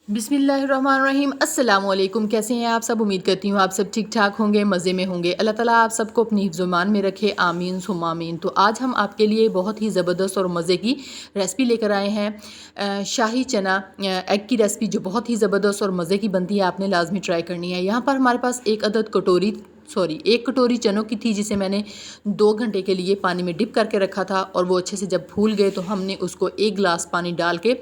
बिस्मिल्लाहिर्रहमानिर्रहीम। अस्सलाम वालेकुम। कैसे हैं आप सब? उम्मीद करती हूँ आप सब ठीक ठाक होंगे, मज़े में होंगे। अल्लाह ताला आप सबको अपनी हिफ्ज़-ओ-मान में रखे, आमीन सुम्मा आमीन। तो आज हम आपके लिए बहुत ही ज़बरदस्त और मज़े की रेसिपी लेकर आए हैं। शाही चना एग की रेसिपी जो बहुत ही ज़बरदस्त और मज़े की बनती है, आपने लाजमी ट्राई करनी है। यहाँ पर हमारे पास एक कटोरी चनों की थी, जिसे मैंने 2 घंटे के लिए पानी में डिप करके रखा था। और वो अच्छे से जब फूल गए तो हमने उसको 1 गिलास पानी डाल के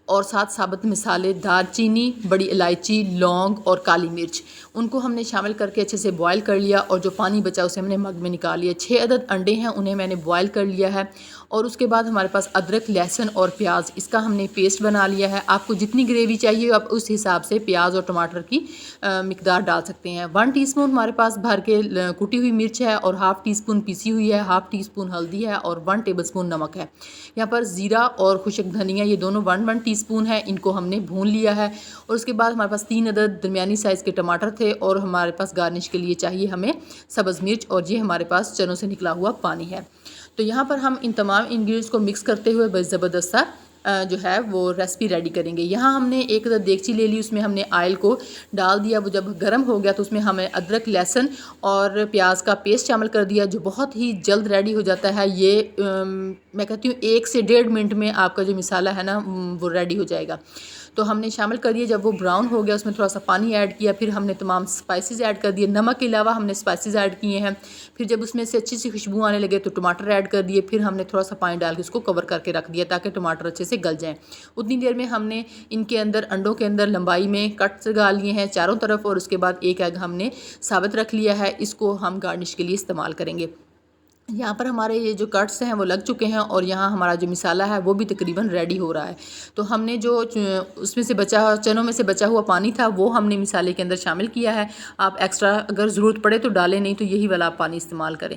और साथ साबुत मसाले, दालचीनी, बड़ी इलायची, लौंग और काली मिर्च, उनको हमने शामिल करके अच्छे से बॉयल कर लिया। और जो पानी बचा उसे हमने मग में निकाल लिया। 6 अदद अंडे हैं, उन्हें मैंने बॉयल कर लिया है। और उसके बाद हमारे पास अदरक, लहसुन और प्याज, इसका हमने पेस्ट बना लिया है। आपको जितनी ग्रेवी चाहिए आप उस हिसाब से प्याज और टमाटर की मिकदार डाल सकते हैं। 1 टीस्पून हमारे पास भर के कुटी हुई मिर्च है और हाफ़ टी स्पून पीसी हुई है, हाफ़ टी स्पून हल्दी है और 1 टेबलस्पून नमक है। यहाँ पर ज़ीरा और खुशक धनिया, ये दोनों 1 टीस्पून है, इनको हमने भून लिया है। और उसके बाद हमारे पास 3 अदद दरमियानी साइज़ के टमाटर थे। और हमारे पास गार्निश के लिए चाहिए हमें सब्ज़ मिर्च, और ये हमारे पास चनों से निकला हुआ पानी है। तो यहाँ पर हम इन तमाम इंग्रेडिएंट्स को मिक्स करते हुए बस ज़बरदस्त सा जो है वो रेसिपी रेडी करेंगे। यहाँ हमने एक देगची ले ली, उसमें हमने ऑयल को डाल दिया। वो जब गर्म हो गया तो उसमें हमें अदरक, लहसुन और प्याज का पेस्ट शामिल कर दिया, जो बहुत ही जल्द रेडी हो जाता है। ये मैं कहती हूँ 1 से 1.5 मिनट में आपका जो मिसाला है ना वो रेडी हो जाएगा। तो हमने शामिल कर दिया। जब वो ब्राउन हो गया उसमें थोड़ा सा पानी ऐड किया, फिर हमने तमाम स्पाइसेस ऐड कर दिए। नमक के अलावा हमने स्पाइसेस ऐड किए हैं। फिर जब उसमें से अच्छी सी खुशबू आने लगे तो टमाटर ऐड कर दिए। फिर हमने थोड़ा सा पानी डाल के उसको कवर करके रख दिया ताकि टमाटर अच्छे से गल जाएँ। उतनी देर में हमने इनके अंदर अंडों के अंदर लंबाई में कट लगा लिए हैं चारों तरफ। और उसके बाद एक एग हमने साबित रख लिया है, इसको हम गार्निश के लिए इस्तेमाल करेंगे। यहाँ पर हमारे ये जो कट्स हैं वो लग चुके हैं और यहाँ हमारा जो मिसाला है वो भी तकरीबन रेडी हो रहा है। तो हमने जो उसमें से चनों में से बचा हुआ पानी था वो हमने मिसाले के अंदर शामिल किया है। आप एक्स्ट्रा अगर ज़रूरत पड़े तो डालें, नहीं तो यही वाला आप पानी इस्तेमाल करें।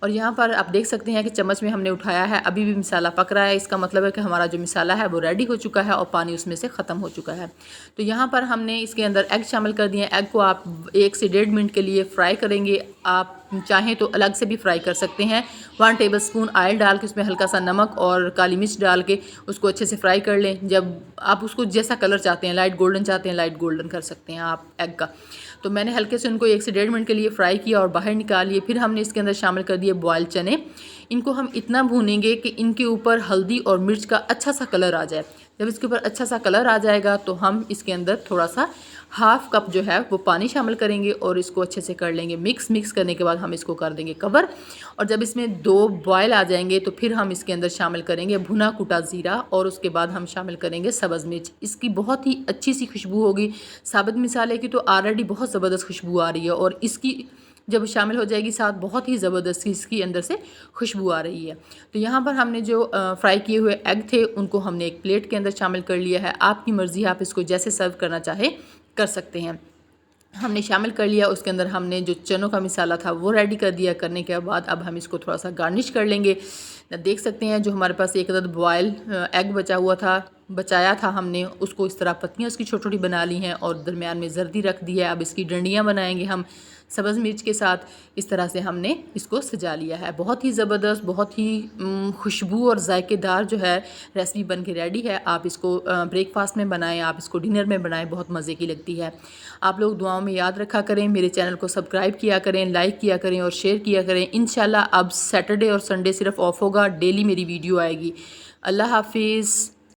और यहाँ पर आप देख सकते हैं कि चम्मच में हमने उठाया है, अभी भी मिसाला पक रहा है। इसका मतलब है कि हमारा जो मिसाला है वो रेडी हो चुका है और पानी उसमें से ख़त्म हो चुका है। तो यहाँ पर हमने इसके अंदर एग शामिल कर दिए। एग को आप 1 से 1.5 मिनट के लिए फ्राई करेंगे। आप चाहें तो अलग से भी फ्राई कर सकते हैं। 1 टेबलस्पून ऑयल डाल के उसमें हल्का सा नमक और काली मिर्च डाल के उसको अच्छे से फ्राई कर लें। जब आप उसको जैसा कलर चाहते हैं, लाइट गोल्डन चाहते हैं, लाइट गोल्डन कर सकते हैं आप एग का। तो मैंने हल्के से उनको 1 से 1.5 मिनट के लिए फ्राई किया और बाहर निकाल लिए। फिर हमने इसके अंदर शामिल कर दिए बॉयल चने। इनको हम इतना भूनेंगे कि इनके ऊपर हल्दी और मिर्च का अच्छा सा कलर आ जाए। जब इसके ऊपर अच्छा सा कलर आ जाएगा तो हम इसके अंदर थोड़ा सा हाफ़ कप जो है वो पानी शामिल करेंगे और इसको अच्छे से कर लेंगे मिक्स करने के बाद हम इसको कर देंगे कवर। और जब इसमें 2 बॉयल आ जाएंगे तो फिर हम इसके अंदर शामिल करेंगे भुना कुटा ज़ीरा और उसके बाद हम शामिल करेंगे सब्ज़ मिर्च। इसकी बहुत ही अच्छी सी खुशबू होगी। साबित मिसाले की तो ऑलरेडी बहुत ज़बरदस्त खुशबू आ रही है और इसकी जब शामिल हो जाएगी साथ बहुत ही ज़बरदस्त इसकी अंदर से खुशबू आ रही है। तो यहाँ पर हमने जो फ्राई किए हुए एग थे उनको हमने एक प्लेट के अंदर शामिल कर लिया है। आपकी मर्ज़ी, आप इसको जैसे सर्व करना चाहे कर सकते हैं। हमने शामिल कर लिया। उसके अंदर हमने जो चनों का मिसाला था वो रेडी कर दिया। करने के बाद अब हम इसको थोड़ा सा गार्निश कर लेंगे। देख सकते हैं जो हमारे पास एक अदद बॉयल एग बचाया था हमने उसको इस तरह पत्तियाँ उसकी छोटी छोटी बना ली हैं और दरमियान में जर्दी रख दी है। अब इसकी डंडियाँ बनाएंगे हम सब्ज़ मिर्च के साथ। इस तरह से हमने इसको सजा लिया है। बहुत ही ज़बरदस्त, बहुत ही खुशबू और जायकेदार जो है रेसिपी बन के रेडी है। आप इसको ब्रेकफास्ट में बनाएं, आप इसको डिनर में बनाएं, बहुत मज़े की लगती है। आप लोग दुआओं में याद रखा करें, मेरे चैनल को सब्सक्राइब किया करें, लाइक किया करें और शेयर किया करें। इंशाल्लाह अब सैटरडे और संडे सिर्फ ऑफ होगा, डेली मेरी वीडियो आएगी। अल्लाह हाफिज़।